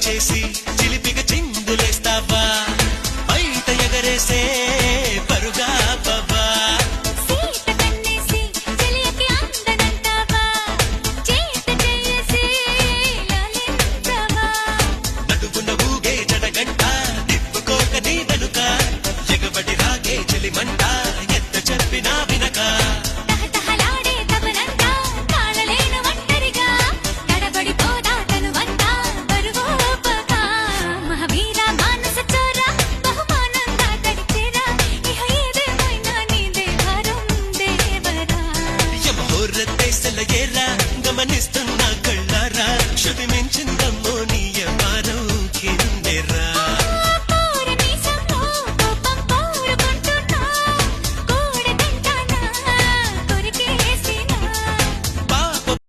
చేసి చిలిపిగా చిందులేస్తావా బయట ఎగరేసే పరుగా బాబా నడుగున ఊగే జడగంట తిప్పుకోక నీ వెనుక ఎగబడి రాగే చెలిమంట ఎంత చెప్పినా వినక గమనిస్తున్నా